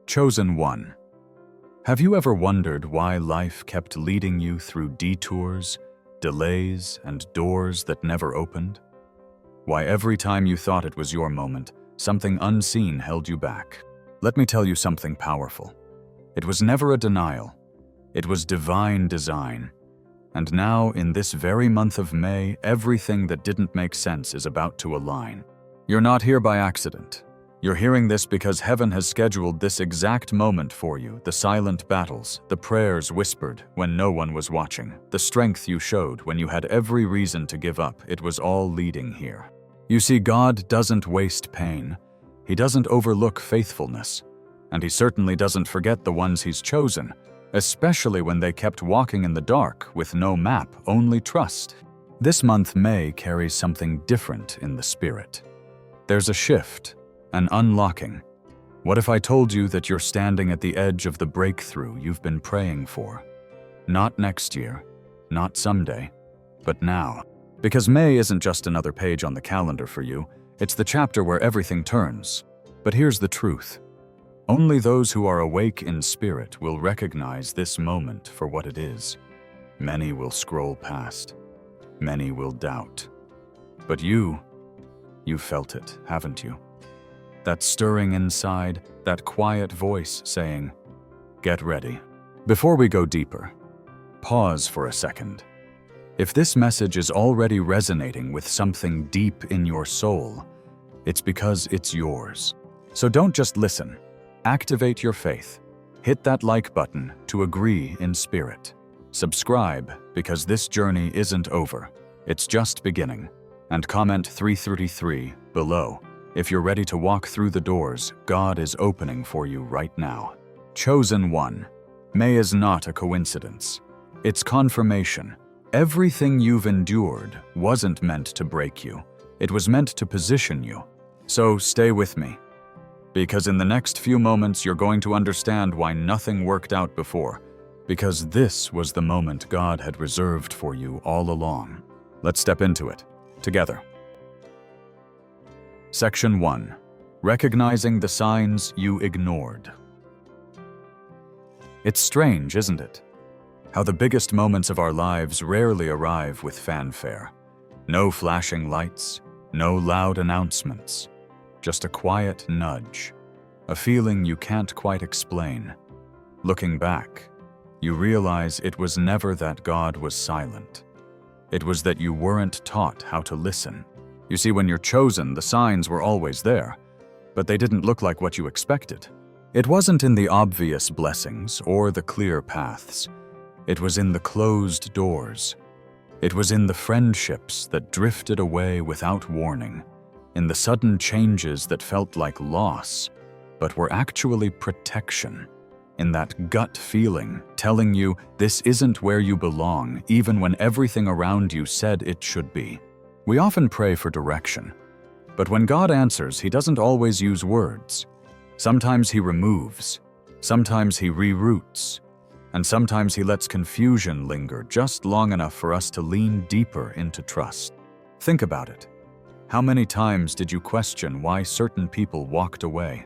Chosen one. Have you ever wondered why life kept leading you through detours, delays, and doors that never opened? Why every time you thought it was your moment, something unseen held you back? Let me tell you something powerful. It was never a denial. It was divine design. And now, in this very month of May, everything that didn't make sense is about to align. You're not here by accident. You're hearing this because heaven has scheduled this exact moment for you, the silent battles, the prayers whispered when no one was watching, the strength you showed when you had every reason to give up. It was all leading here. You see, God doesn't waste pain. He doesn't overlook faithfulness. And he certainly doesn't forget the ones he's chosen, especially when they kept walking in the dark with no map, only trust. This month, May, carries something different in the spirit. There's a shift. An unlocking. What if I told you that you're standing at the edge of the breakthrough you've been praying for? Not next year, not someday, but now. Because May isn't just another page on the calendar for you, it's the chapter where everything turns. But here's the truth. Only those who are awake in spirit will recognize this moment for what it is. Many will scroll past. Many will doubt. But you've felt it, haven't you? That stirring inside, that quiet voice saying, "Get ready." Before we go deeper, pause for a second. If this message is already resonating with something deep in your soul, it's because it's yours. So don't just listen. Activate your faith. Hit that like button to agree in spirit. Subscribe because this journey isn't over. It's just beginning. And comment 333 below. If you're ready to walk through the doors God is opening for you right now. Chosen one. May is not a coincidence. It's confirmation. Everything you've endured wasn't meant to break you. It was meant to position you. So stay with me. Because in the next few moments you're going to understand why nothing worked out before. Because this was the moment God had reserved for you all along. Let's step into it, together. Section 1. Recognizing the signs you ignored. It's strange, isn't it? How the biggest moments of our lives rarely arrive with fanfare. No flashing lights, no loud announcements. Just a quiet nudge. A feeling you can't quite explain. Looking back, you realize it was never that God was silent. It was that you weren't taught how to listen. You see, when you're chosen, the signs were always there, but they didn't look like what you expected. It wasn't in the obvious blessings or the clear paths. It was in the closed doors. It was in the friendships that drifted away without warning, in the sudden changes that felt like loss, but were actually protection, in that gut feeling telling you this isn't where you belong, even when everything around you said it should be. We often pray for direction, but when God answers, He doesn't always use words. Sometimes He removes, sometimes He reroutes, and sometimes He lets confusion linger just long enough for us to lean deeper into trust. Think about it. How many times did you question why certain people walked away?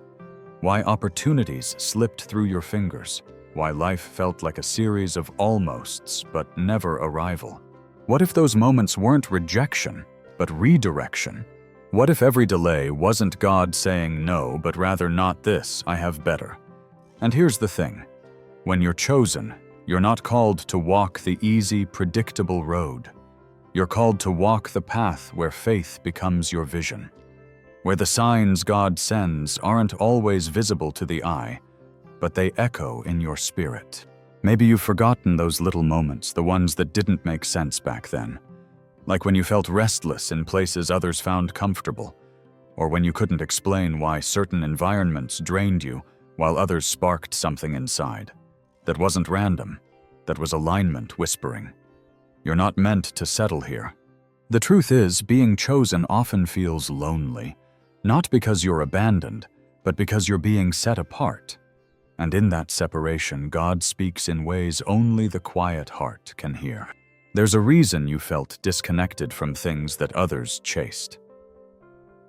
Why opportunities slipped through your fingers? Why life felt like a series of almosts but never arrival? What if those moments weren't rejection, but redirection? What if every delay wasn't God saying no, but rather not this, I have better? And here's the thing. When you're chosen, you're not called to walk the easy, predictable road. You're called to walk the path where faith becomes your vision. Where the signs God sends aren't always visible to the eye, but they echo in your spirit. Maybe you've forgotten those little moments, the ones that didn't make sense back then. Like when you felt restless in places others found comfortable, or when you couldn't explain why certain environments drained you while others sparked something inside. That wasn't random, that was alignment whispering. You're not meant to settle here. The truth is, being chosen often feels lonely, not because you're abandoned, but because you're being set apart. And in that separation, God speaks in ways only the quiet heart can hear. There's a reason you felt disconnected from things that others chased.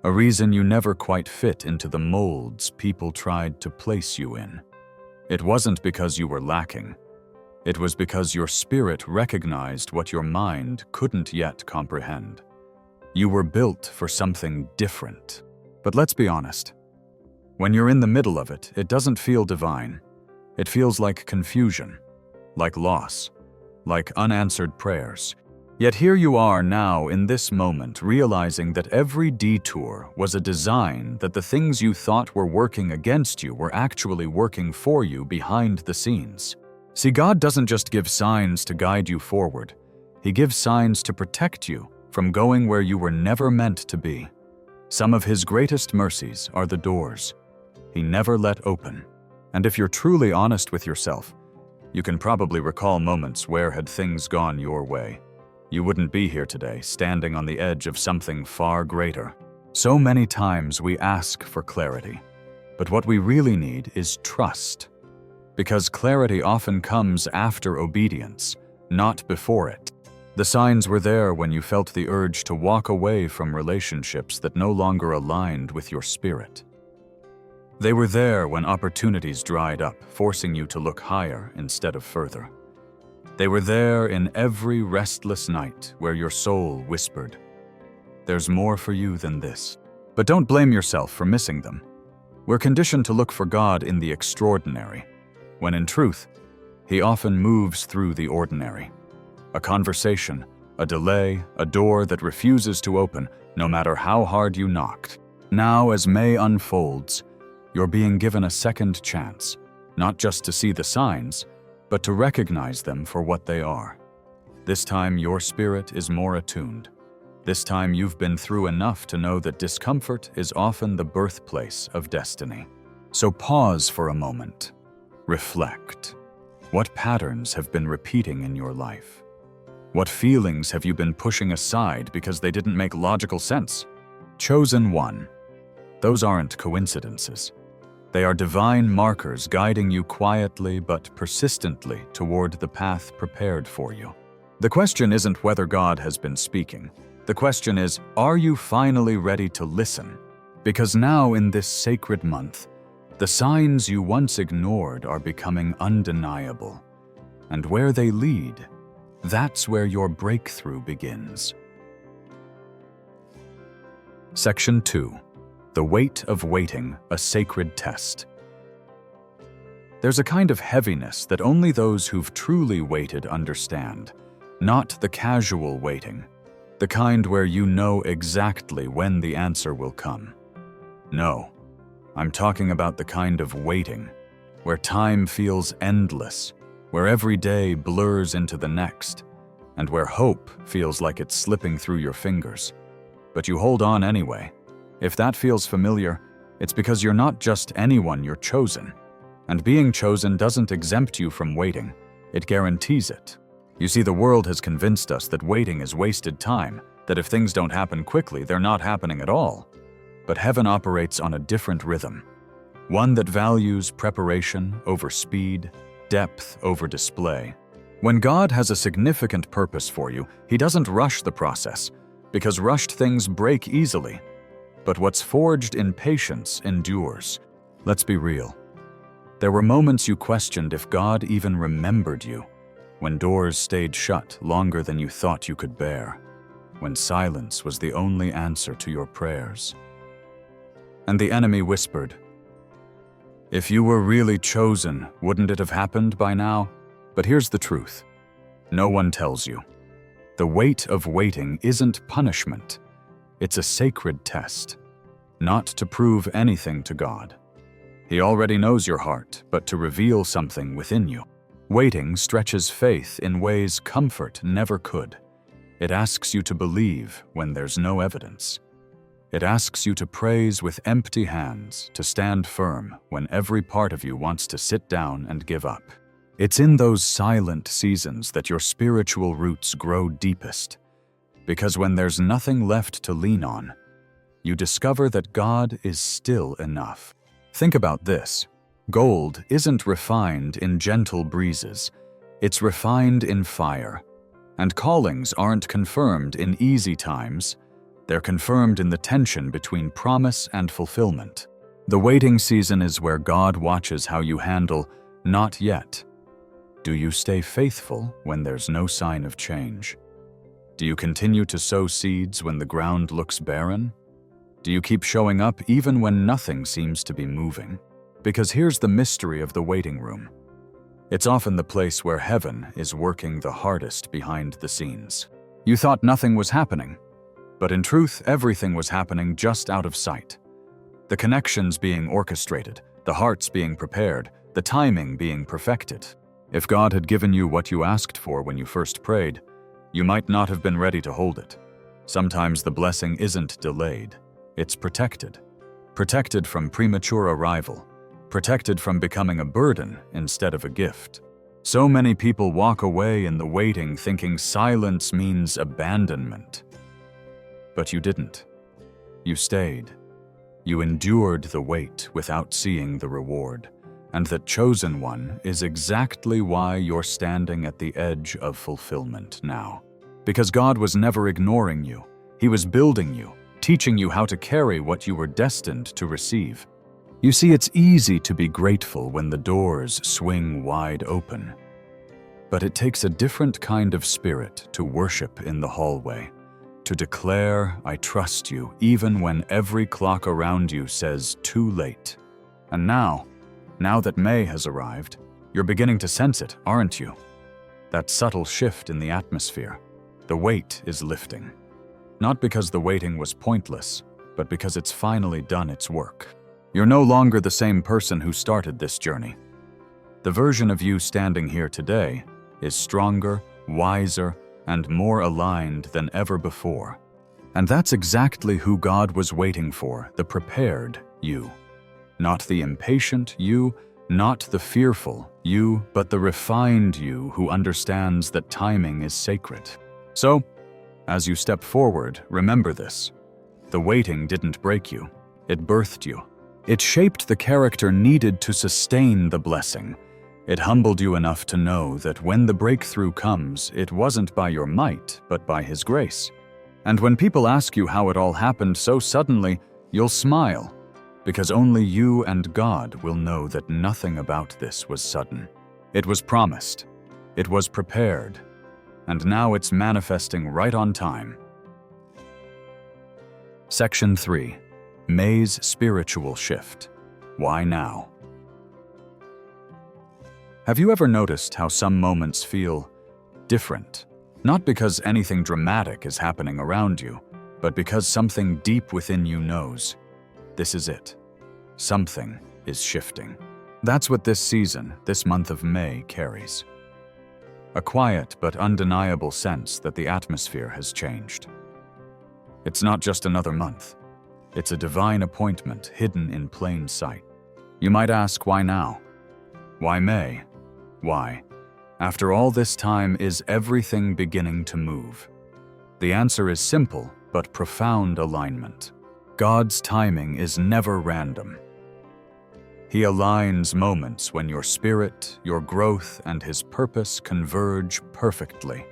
a reason you never quite fit into the molds people tried to place you in. It wasn't because you were lacking. It was because your spirit recognized what your mind couldn't yet comprehend. You were built for something different. But let's be honest. When you're in the middle of it, it doesn't feel divine. It feels like confusion, like loss, like unanswered prayers. Yet here you are now in this moment, realizing that every detour was a design, that the things you thought were working against you were actually working for you behind the scenes. See, God doesn't just give signs to guide you forward. He gives signs to protect you from going where you were never meant to be. Some of His greatest mercies are the doors He never let open. And if you're truly honest with yourself, you can probably recall moments where, had things gone your way, you wouldn't be here today, standing on the edge of something far greater. So many times we ask for clarity, but what we really need is trust. Because clarity often comes after obedience, not before it. The signs were there when you felt the urge to walk away from relationships that no longer aligned with your spirit. They were there when opportunities dried up, forcing you to look higher instead of further. They were there in every restless night where your soul whispered, "There's more for you than this." But don't blame yourself for missing them. We're conditioned to look for God in the extraordinary, when in truth, He often moves through the ordinary. A conversation, a delay, a door that refuses to open, no matter how hard you knocked. Now, as May unfolds, you're being given a second chance, not just to see the signs, but to recognize them for what they are. This time, your spirit is more attuned. This time, you've been through enough to know that discomfort is often the birthplace of destiny. So pause for a moment. Reflect. What patterns have been repeating in your life? What feelings have you been pushing aside because they didn't make logical sense? Chosen one. Those aren't coincidences. They are divine markers guiding you quietly but persistently toward the path prepared for you. The question isn't whether God has been speaking. The question is, are you finally ready to listen? Because now in this sacred month, the signs you once ignored are becoming undeniable. And where they lead, that's where your breakthrough begins. Section 2. The Weight of Waiting, a Sacred Test. There's a kind of heaviness that only those who've truly waited understand, not the casual waiting, the kind where you know exactly when the answer will come. No, I'm talking about the kind of waiting where time feels endless, where every day blurs into the next, and where hope feels like it's slipping through your fingers. But you hold on anyway. If that feels familiar, it's because you're not just anyone, you're chosen. And being chosen doesn't exempt you from waiting, it guarantees it. You see, the world has convinced us that waiting is wasted time, that if things don't happen quickly, they're not happening at all. But heaven operates on a different rhythm, one that values preparation over speed, depth over display. When God has a significant purpose for you, He doesn't rush the process, because rushed things break easily. But what's forged in patience endures. Let's be real. There were moments you questioned if God even remembered you, when doors stayed shut longer than you thought you could bear, when silence was the only answer to your prayers. And the enemy whispered, "If you were really chosen, wouldn't it have happened by now?" But here's the truth. No one tells you. The weight of waiting isn't punishment. It's a sacred test, not to prove anything to God. He already knows your heart, but to reveal something within you. Waiting stretches faith in ways comfort never could. It asks you to believe when there's no evidence. It asks you to praise with empty hands, to stand firm when every part of you wants to sit down and give up. It's in those silent seasons that your spiritual roots grow deepest. Because when there's nothing left to lean on, you discover that God is still enough. Think about this. Gold isn't refined in gentle breezes. It's refined in fire. And callings aren't confirmed in easy times. They're confirmed in the tension between promise and fulfillment. The waiting season is where God watches how you handle "not yet." Do you stay faithful when there's no sign of change? Do you continue to sow seeds when the ground looks barren? Do you keep showing up even when nothing seems to be moving? Because here's the mystery of the waiting room. It's often the place where heaven is working the hardest behind the scenes. You thought nothing was happening, but in truth, everything was happening just out of sight. The connections being orchestrated, the hearts being prepared, the timing being perfected. If God had given you what you asked for when you first prayed, you might not have been ready to hold it. Sometimes the blessing isn't delayed, it's protected. Protected from premature arrival, protected from becoming a burden instead of a gift. So many people walk away in the waiting thinking silence means abandonment. But you didn't. You stayed. You endured the wait without seeing the reward. And that chosen one is exactly why you're standing at the edge of fulfillment now. Because God was never ignoring you. He was building you, teaching you how to carry what you were destined to receive. You see, it's easy to be grateful when the doors swing wide open. But it takes a different kind of spirit to worship in the hallway, to declare, "I trust you," even when every clock around you says, "too late." And now that May has arrived, you're beginning to sense it, aren't you? That subtle shift in the atmosphere. The weight is lifting. Not because the waiting was pointless, but because it's finally done its work. You're no longer the same person who started this journey. The version of you standing here today is stronger, wiser, and more aligned than ever before. And that's exactly who God was waiting for, the prepared you. Not the impatient you, not the fearful you, but the refined you who understands that timing is sacred. So, as you step forward, remember this. The waiting didn't break you, it birthed you. It shaped the character needed to sustain the blessing. It humbled you enough to know that when the breakthrough comes, it wasn't by your might, but by His grace. And when people ask you how it all happened so suddenly, you'll smile, because only you and God will know that nothing about this was sudden. It was promised, it was prepared, and now it's manifesting right on time. Section 3. May's spiritual shift. Why now? Have you ever noticed how some moments feel different? Not because anything dramatic is happening around you, but because something deep within you knows, this is it. Something is shifting. That's what this season, this month of May, carries. A quiet but undeniable sense that the atmosphere has changed. It's not just another month. It's a divine appointment hidden in plain sight. You might ask, why now? Why May? Why? After all this time, is everything beginning to move? The answer is simple, but profound alignment. God's timing is never random. He aligns moments when your spirit, your growth, and His purpose converge perfectly.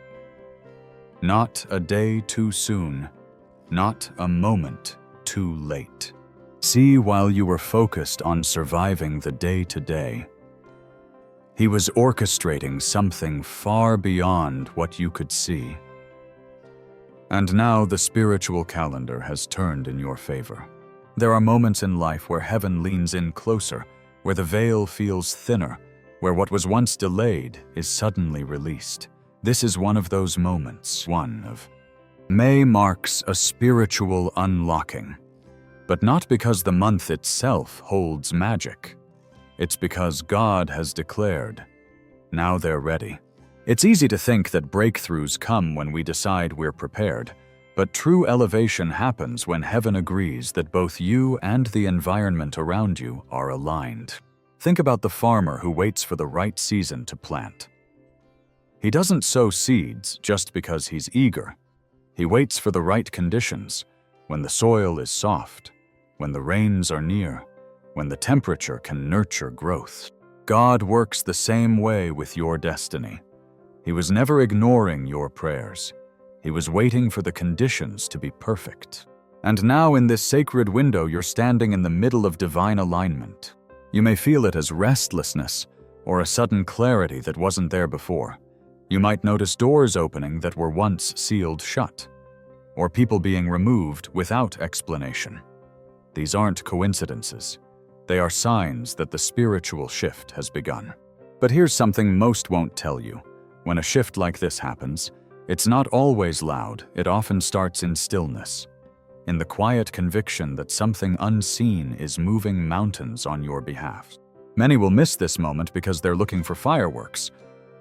Not a day too soon, not a moment too late. See, while you were focused on surviving the day-to-day, He was orchestrating something far beyond what you could see. And now the spiritual calendar has turned in your favor. There are moments in life where heaven leans in closer, where the veil feels thinner, where what was once delayed is suddenly released. This is one of those moments, May marks a spiritual unlocking. But not because the month itself holds magic. It's because God has declared, now they're ready. It's easy to think that breakthroughs come when we decide we're prepared, but true elevation happens when heaven agrees that both you and the environment around you are aligned. Think about the farmer who waits for the right season to plant. He doesn't sow seeds just because he's eager. He waits for the right conditions, when the soil is soft, when the rains are near, when the temperature can nurture growth. God works the same way with your destiny. He was never ignoring your prayers. He was waiting for the conditions to be perfect. And now in this sacred window, you're standing in the middle of divine alignment. You may feel it as restlessness or a sudden clarity that wasn't there before. You might notice doors opening that were once sealed shut, or people being removed without explanation. These aren't coincidences. They are signs that the spiritual shift has begun. But here's something most won't tell you. When a shift like this happens, it's not always loud. It often starts in stillness, in the quiet conviction that something unseen is moving mountains on your behalf. Many will miss this moment because they're looking for fireworks,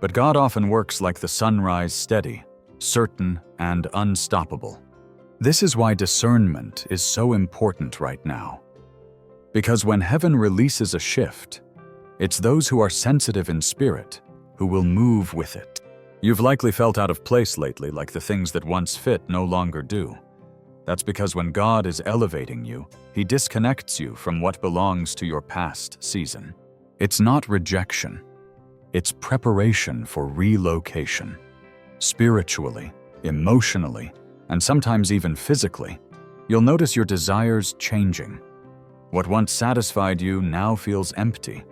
but God often works like the sunrise, steady, certain, and unstoppable. This is why discernment is so important right now. Because when heaven releases a shift, it's those who are sensitive in spirit who will move with it. You've likely felt out of place lately, like the things that once fit no longer do. That's because when God is elevating you, He disconnects you from what belongs to your past season. It's not rejection. It's preparation for relocation. Spiritually, emotionally, and sometimes even physically, you'll notice your desires changing. What once satisfied you now feels empty.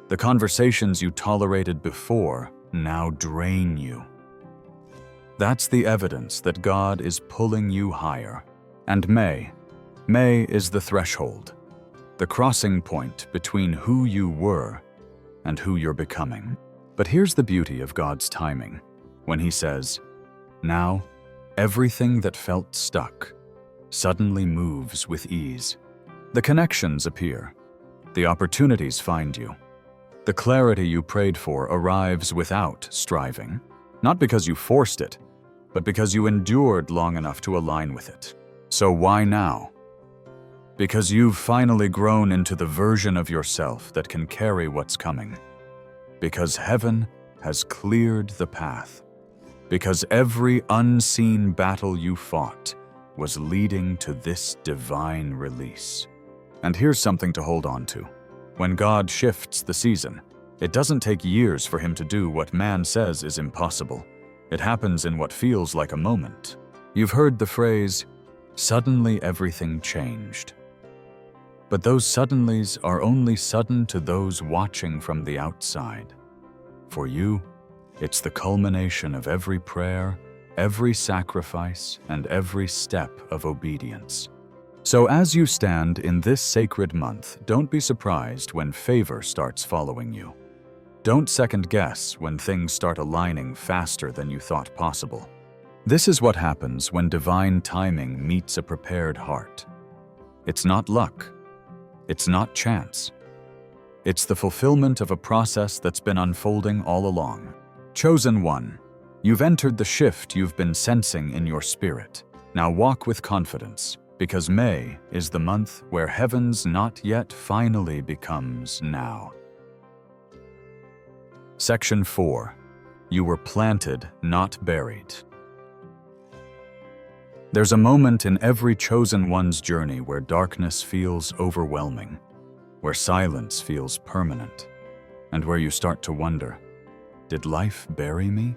The conversations you tolerated before now drain you. That's the evidence that God is pulling you higher. And May is the threshold, the crossing point between who you were and who you're becoming. But here's the beauty of God's timing. When He says, now, everything that felt stuck suddenly moves with ease. The connections appear. The opportunities find you. The clarity you prayed for arrives without striving, not because you forced it, but because you endured long enough to align with it. So why now? Because you've finally grown into the version of yourself that can carry what's coming. Because heaven has cleared the path. Because every unseen battle you fought was leading to this divine release. And here's something to hold on to. When God shifts the season, it doesn't take years for Him to do what man says is impossible. It happens in what feels like a moment. You've heard the phrase, suddenly everything changed. But those suddenlies are only sudden to those watching from the outside. For you, it's the culmination of every prayer, every sacrifice, and every step of obedience. So as you stand in this sacred month, don't be surprised when favor starts following you. Don't second guess when things start aligning faster than you thought possible. This is what happens when divine timing meets a prepared heart. It's not luck. It's not chance. It's the fulfillment of a process that's been unfolding all along. Chosen one, you've entered the shift you've been sensing in your spirit. Now walk with confidence, because May is the month where heaven's not yet finally becomes now. Section 4. You were planted, not buried. There's a moment in every chosen one's journey where darkness feels overwhelming, where silence feels permanent, and where you start to wonder, did life bury me?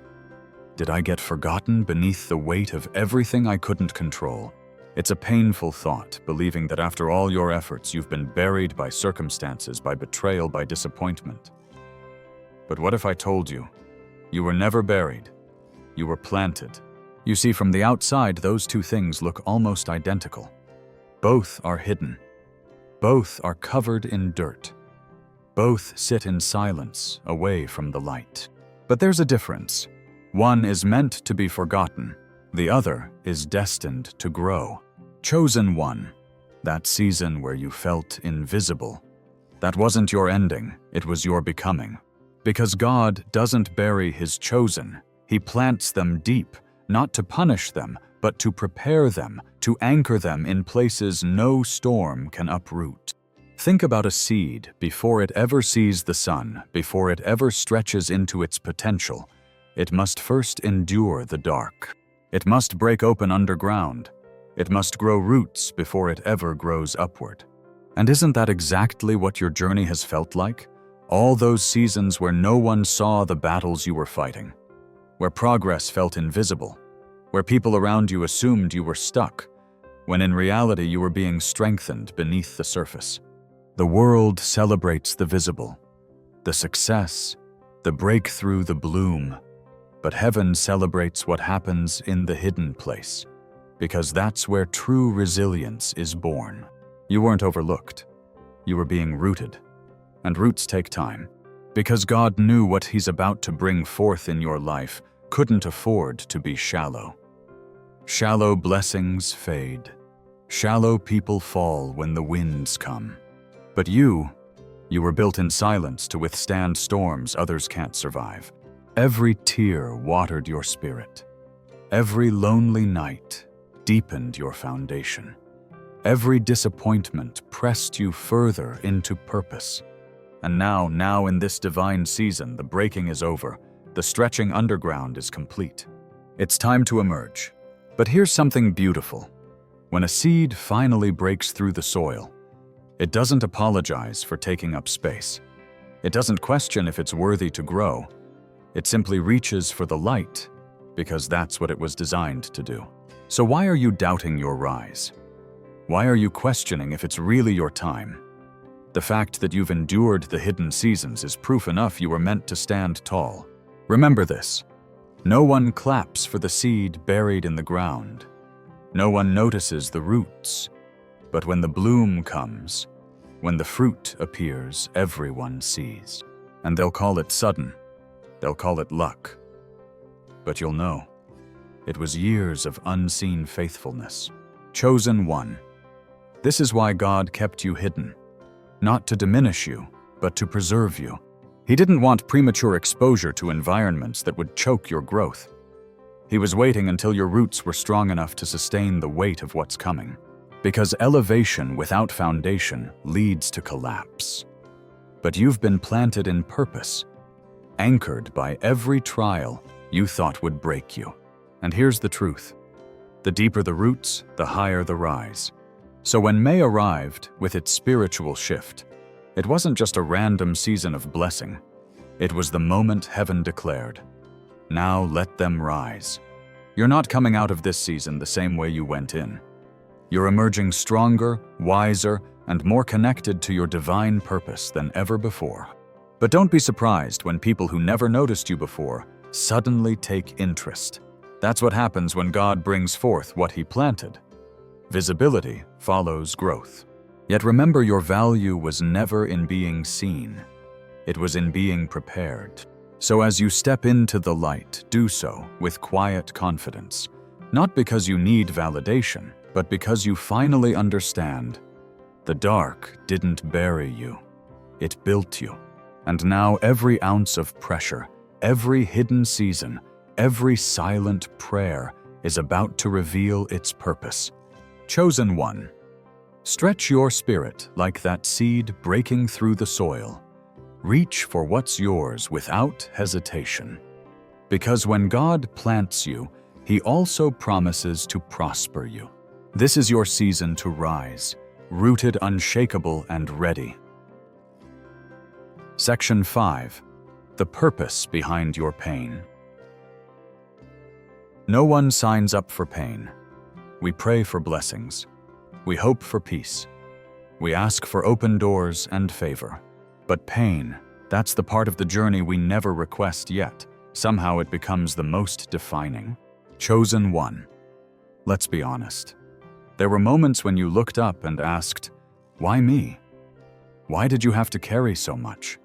Did I get forgotten beneath the weight of everything I couldn't control? It's a painful thought, believing that after all your efforts, you've been buried by circumstances, by betrayal, by disappointment. But what if I told you, you were never buried, you were planted? You see, from the outside, those two things look almost identical. Both are hidden. Both are covered in dirt. Both sit in silence, away from the light. But there's a difference. One is meant to be forgotten. The other is destined to grow. Chosen one, that season where you felt invisible. That wasn't your ending, it was your becoming. Because God doesn't bury His chosen, He plants them deep, not to punish them, but to prepare them, to anchor them in places no storm can uproot. Think about a seed before it ever sees the sun, before it ever stretches into its potential. It must first endure the dark. It must break open underground. It must grow roots before it ever grows upward. And isn't that exactly what your journey has felt like? All those seasons where no one saw the battles you were fighting, where progress felt invisible, where people around you assumed you were stuck, when in reality you were being strengthened beneath the surface. The world celebrates the visible, the success, the breakthrough, the bloom, but heaven celebrates what happens in the hidden place, because that's where true resilience is born. You weren't overlooked. You were being rooted, and roots take time, because God knew what He's about to bring forth in your life couldn't afford to be shallow. Shallow blessings fade. Shallow people fall when the winds come. But you were built in silence to withstand storms others can't survive. Every tear watered your spirit. Every lonely night deepened your foundation. Every disappointment pressed you further into purpose. And now in this divine season, the breaking is over. The stretching underground is complete. It's time to emerge. But here's something beautiful. When a seed finally breaks through the soil, it doesn't apologize for taking up space. It doesn't question if it's worthy to grow. It simply reaches for the light, because that's what it was designed to do. So why are you doubting your rise? Why are you questioning if it's really your time? The fact that you've endured the hidden seasons is proof enough you were meant to stand tall. Remember this: no one claps for the seed buried in the ground. No one notices the roots. But when the bloom comes, when the fruit appears, everyone sees. And they'll call it sudden. They'll call it luck. But you'll know. It was years of unseen faithfulness. Chosen one. This is why God kept you hidden. Not to diminish you, but to preserve you. He didn't want premature exposure to environments that would choke your growth. He was waiting until your roots were strong enough to sustain the weight of what's coming. Because elevation without foundation leads to collapse. But you've been planted in purpose, anchored by every trial you thought would break you. And here's the truth. The deeper the roots, the higher the rise. So when May arrived with its spiritual shift, it wasn't just a random season of blessing. It was the moment heaven declared, "Now let them rise." You're not coming out of this season the same way you went in. You're emerging stronger, wiser, and more connected to your divine purpose than ever before. But don't be surprised when people who never noticed you before suddenly take interest. That's what happens when God brings forth what He planted. Visibility follows growth. Yet remember, your value was never in being seen. It was in being prepared. So as you step into the light, do so with quiet confidence. Not because you need validation, but because you finally understand. The dark didn't bury you. It built you. And now every ounce of pressure, every hidden season, every silent prayer is about to reveal its purpose. Chosen one. Stretch your spirit like that seed breaking through the soil. Reach for what's yours without hesitation. Because when God plants you, He also promises to prosper you. This is your season to rise, rooted, unshakable, and ready. Section 5. The purpose behind your pain. No one signs up for pain. We pray for blessings. We hope for peace. We ask for open doors and favor. But pain, that's the part of the journey we never request, yet somehow it becomes the most defining. Chosen one. Let's be honest. There were moments when you looked up and asked, "Why me? Why did you have to carry so much?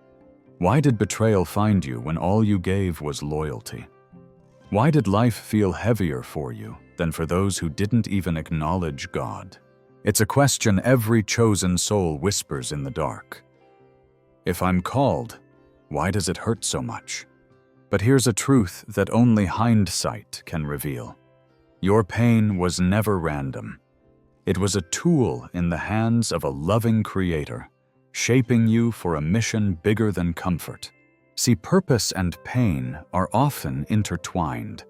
Why did betrayal find you when all you gave was loyalty? Why did life feel heavier for you than for those who didn't even acknowledge God?" It's a question every chosen soul whispers in the dark. If I'm called, why does it hurt so much? But here's a truth that only hindsight can reveal. Your pain was never random. It was a tool in the hands of a loving Creator, shaping you for a mission bigger than comfort. See, purpose and pain are often intertwined,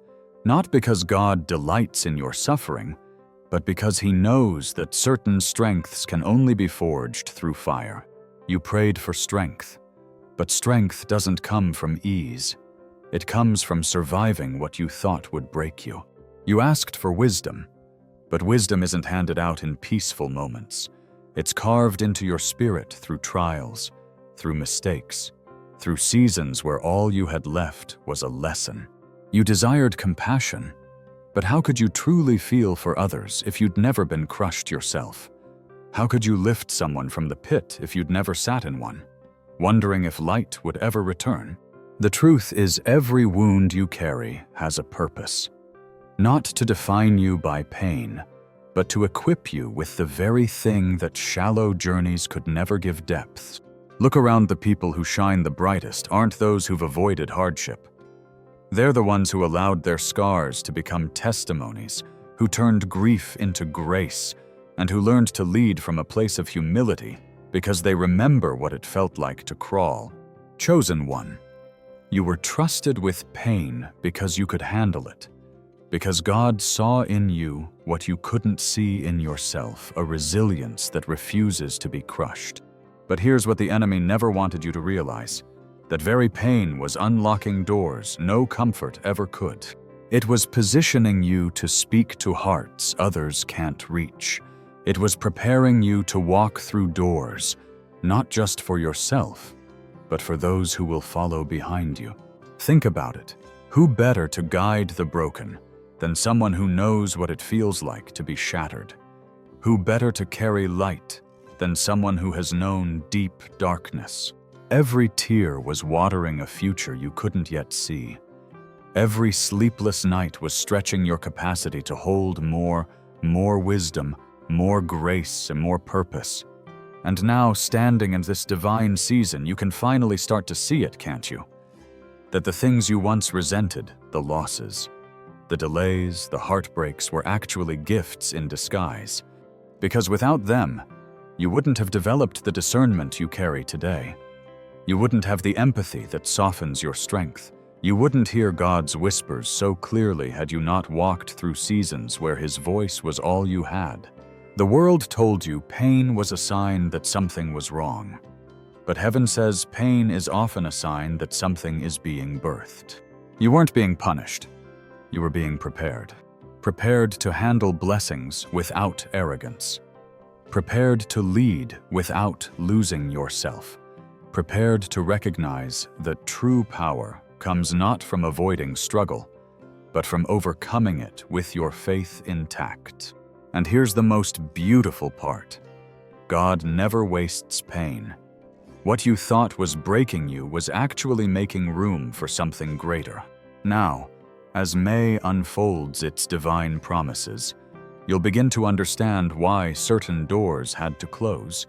not because God delights in your suffering, but because He knows that certain strengths can only be forged through fire. You prayed for strength, but strength doesn't come from ease. It comes from surviving what you thought would break you. You asked for wisdom, but wisdom isn't handed out in peaceful moments. It's carved into your spirit through trials, through mistakes, through seasons where all you had left was a lesson. You desired compassion, but how could you truly feel for others if you'd never been crushed yourself? How could you lift someone from the pit if you'd never sat in one, wondering if light would ever return? The truth is, every wound you carry has a purpose. Not to define you by pain, but to equip you with the very thing that shallow journeys could never give depth. Look around. The people who shine the brightest aren't those who've avoided hardship. They're the ones who allowed their scars to become testimonies, who turned grief into grace, and who learned to lead from a place of humility because they remember what it felt like to crawl. Chosen one. You were trusted with pain because you could handle it, because God saw in you what you couldn't see in yourself, a resilience that refuses to be crushed. But here's what the enemy never wanted you to realize: that very pain was unlocking doors no comfort ever could. It was positioning you to speak to hearts others can't reach. It was preparing you to walk through doors, not just for yourself, but for those who will follow behind you. Think about it. Who better to guide the broken than someone who knows what it feels like to be shattered? Who better to carry light than someone who has known deep darkness? Every tear was watering a future you couldn't yet see. Every sleepless night was stretching your capacity to hold more wisdom, more grace, and more purpose. And now, standing in this divine season, you can finally start to see it, can't you? That the things you once resented, the losses, the delays, the heartbreaks, were actually gifts in disguise. Because without them, you wouldn't have developed the discernment you carry today. You wouldn't have the empathy that softens your strength. You wouldn't hear God's whispers so clearly had you not walked through seasons where His voice was all you had. The world told you pain was a sign that something was wrong. But heaven says pain is often a sign that something is being birthed. You weren't being punished. You were being prepared. Prepared to handle blessings without arrogance. Prepared to lead without losing yourself. Prepared to recognize that true power comes not from avoiding struggle, but from overcoming it with your faith intact. And here's the most beautiful part. God never wastes pain. What you thought was breaking you was actually making room for something greater. Now, as May unfolds its divine promises, you'll begin to understand why certain doors had to close,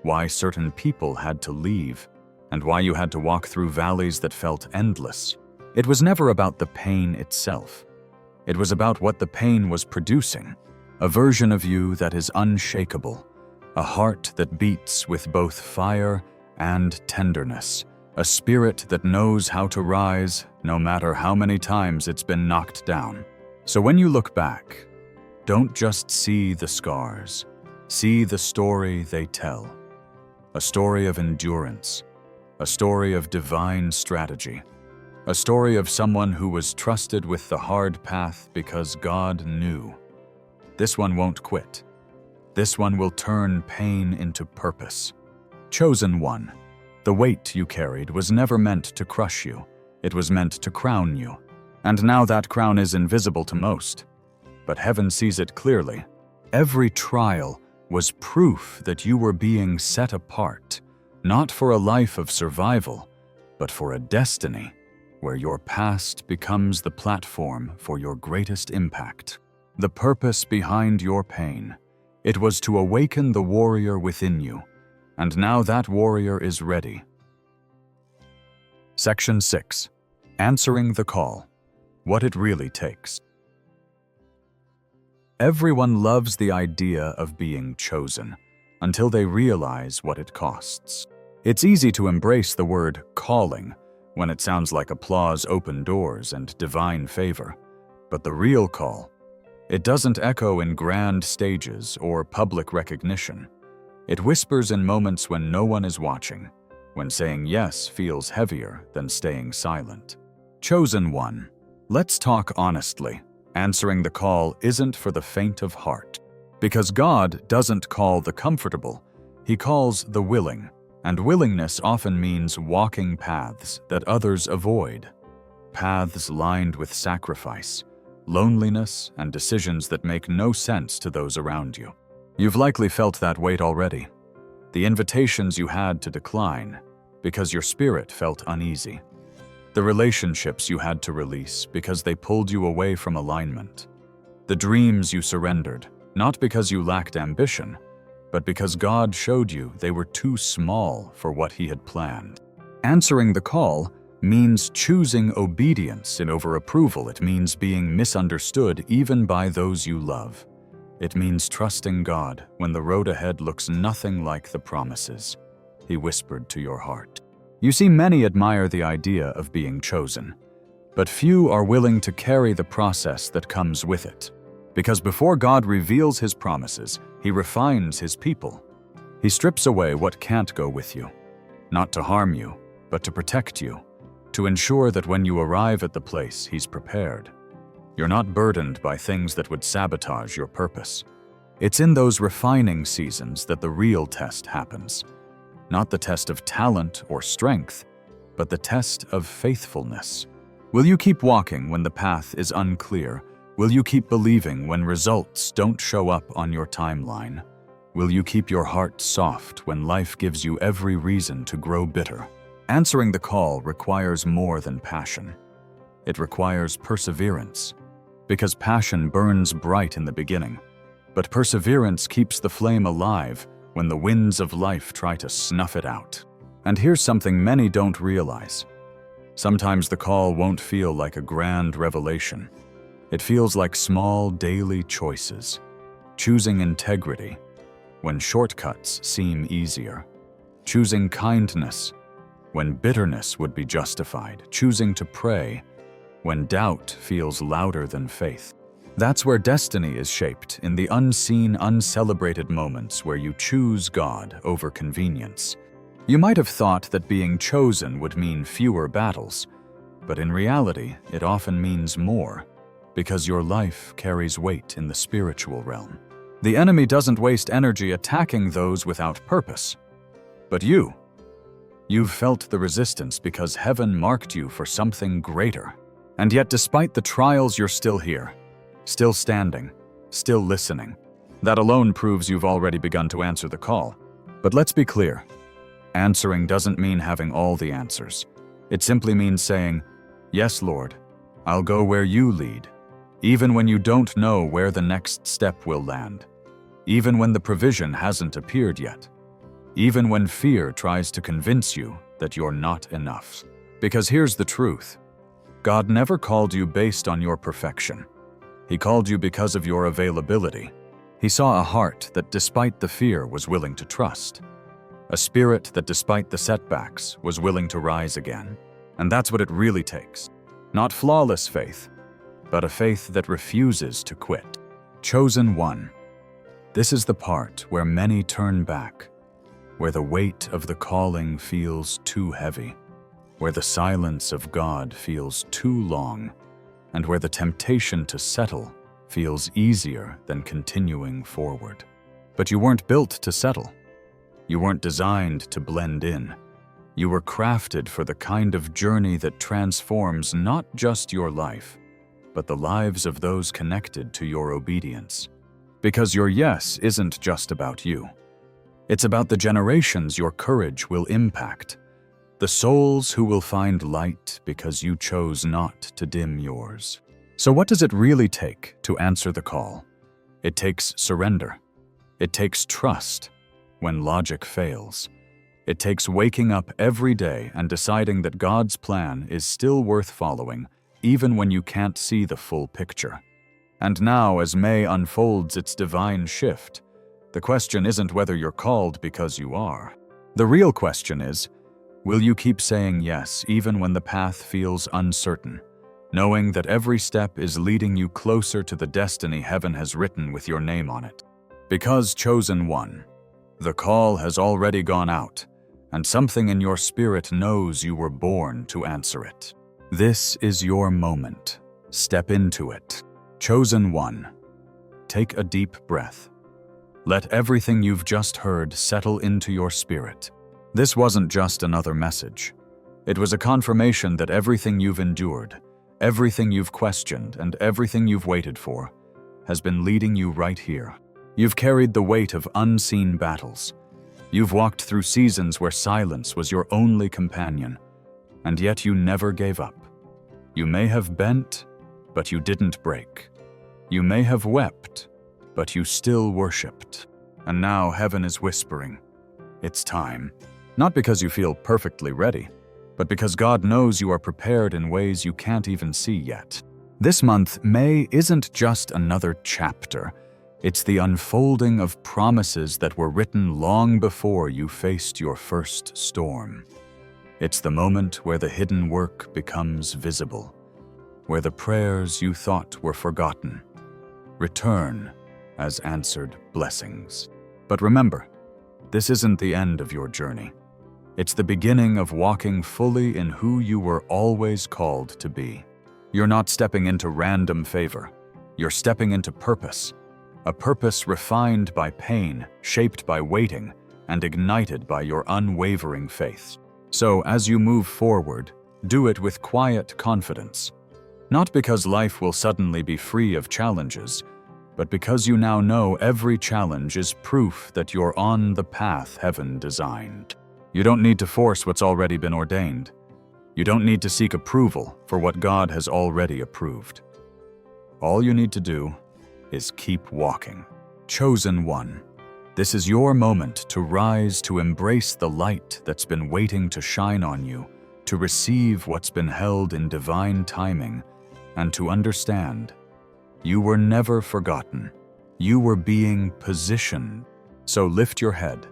why certain people had to leave, and why you had to walk through valleys that felt endless. It was never about the pain itself. It was about what the pain was producing, a version of you that is unshakable, a heart that beats with both fire and tenderness, a spirit that knows how to rise no matter how many times it's been knocked down. So when you look back, don't just see the scars, see the story they tell. A story of endurance, a story of divine strategy, a story of someone who was trusted with the hard path because God knew. This one won't quit. This one will turn pain into purpose. Chosen one. The weight you carried was never meant to crush you. It was meant to crown you. And now that crown is invisible to most. But heaven sees it clearly. Every trial was proof that you were being set apart, not for a life of survival, but for a destiny where your past becomes the platform for your greatest impact. The purpose behind your pain. It was to awaken the warrior within you, and now that warrior is ready. Section 6. Answering the call. What it really takes. Everyone loves the idea of being chosen until they realize what it costs. It's easy to embrace the word calling when it sounds like applause, open doors, and divine favor. But the real call, it doesn't echo in grand stages or public recognition. It whispers in moments when no one is watching, when saying yes feels heavier than staying silent. Chosen one. Let's talk honestly. Answering the call isn't for the faint of heart. Because God doesn't call the comfortable, He calls the willing. And willingness often means walking paths that others avoid. Paths lined with sacrifice, loneliness, and decisions that make no sense to those around you. You've likely felt that weight already. The invitations you had to decline because your spirit felt uneasy. The relationships you had to release because they pulled you away from alignment. The dreams you surrendered, not because you lacked ambition, but because God showed you they were too small for what He had planned. Answering the call means choosing obedience over approval. It means being misunderstood even by those you love. It means trusting God when the road ahead looks nothing like the promises He whispered to your heart. You see, many admire the idea of being chosen, but few are willing to carry the process that comes with it. Because before God reveals His promises, He refines His people. He strips away what can't go with you, not to harm you, but to protect you, to ensure that when you arrive at the place He's prepared, you're not burdened by things that would sabotage your purpose. It's in those refining seasons that the real test happens. Not the test of talent or strength, but the test of faithfulness. Will you keep walking when the path is unclear? Will you keep believing when results don't show up on your timeline? Will you keep your heart soft when life gives you every reason to grow bitter? Answering the call requires more than passion. It requires perseverance. Because passion burns bright in the beginning, but perseverance keeps the flame alive when the winds of life try to snuff it out. And here's something many don't realize. Sometimes the call won't feel like a grand revelation. It feels like small daily choices. Choosing integrity when shortcuts seem easier. Choosing kindness when bitterness would be justified. Choosing to pray when doubt feels louder than faith. That's where destiny is shaped, in the unseen, uncelebrated moments where you choose God over convenience. You might have thought that being chosen would mean fewer battles, but in reality, it often means more, because your life carries weight in the spiritual realm. The enemy doesn't waste energy attacking those without purpose. But you've felt the resistance because heaven marked you for something greater. And yet, despite the trials, you're still here. Still standing, still listening. That alone proves you've already begun to answer the call. But let's be clear. Answering doesn't mean having all the answers. It simply means saying, "Yes, Lord, I'll go where you lead," even when you don't know where the next step will land, even when the provision hasn't appeared yet, even when fear tries to convince you that you're not enough. Because here's the truth. God never called you based on your perfection. He called you because of your availability. He saw a heart that, despite the fear, was willing to trust. A spirit that, despite the setbacks, was willing to rise again. And that's what it really takes. Not flawless faith, but a faith that refuses to quit. Chosen one. This is the part where many turn back, where the weight of the calling feels too heavy, where the silence of God feels too long, and where the temptation to settle feels easier than continuing forward. But you weren't built to settle. You weren't designed to blend in. You were crafted for the kind of journey that transforms not just your life, but the lives of those connected to your obedience. Because your yes isn't just about you. It's about the generations your courage will impact. The souls who will find light because you chose not to dim yours. So what does it really take to answer the call? It takes surrender. It takes trust when logic fails. It takes waking up every day and deciding that God's plan is still worth following, even when you can't see the full picture. And now, as May unfolds its divine shift, the question isn't whether you're called because you are. The real question is, will you keep saying yes even when the path feels uncertain, knowing that every step is leading you closer to the destiny heaven has written with your name on it? Because chosen one, the call has already gone out, and something in your spirit knows you were born to answer it. This is your moment. Step into it. Chosen one, take a deep breath. Let everything you've just heard settle into your spirit. This wasn't just another message. It was a confirmation that everything you've endured, everything you've questioned, and everything you've waited for has been leading you right here. You've carried the weight of unseen battles. You've walked through seasons where silence was your only companion, and yet you never gave up. You may have bent, but you didn't break. You may have wept, but you still worshipped. And now heaven is whispering, it's time. Not because you feel perfectly ready, but because God knows you are prepared in ways you can't even see yet. This month, May isn't just another chapter. It's the unfolding of promises that were written long before you faced your first storm. It's the moment where the hidden work becomes visible, where the prayers you thought were forgotten return as answered blessings. But remember, this isn't the end of your journey. It's the beginning of walking fully in who you were always called to be. You're not stepping into random favor. You're stepping into purpose. A purpose refined by pain, shaped by waiting, and ignited by your unwavering faith. So, as you move forward, do it with quiet confidence. Not because life will suddenly be free of challenges, but because you now know every challenge is proof that you're on the path heaven designed. You don't need to force what's already been ordained. You don't need to seek approval for what God has already approved. All you need to do is keep walking. Chosen one, this is your moment to rise, to embrace the light that's been waiting to shine on you, to receive what's been held in divine timing, and to understand you were never forgotten. You were being positioned. So lift your head,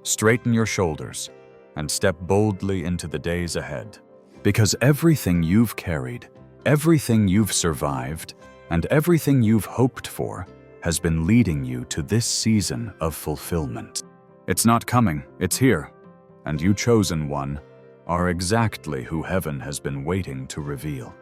straighten your shoulders, and step boldly into the days ahead. Because everything you've carried, everything you've survived, and everything you've hoped for has been leading you to this season of fulfillment. It's not coming, it's here. And you, chosen one, are exactly who heaven has been waiting to reveal.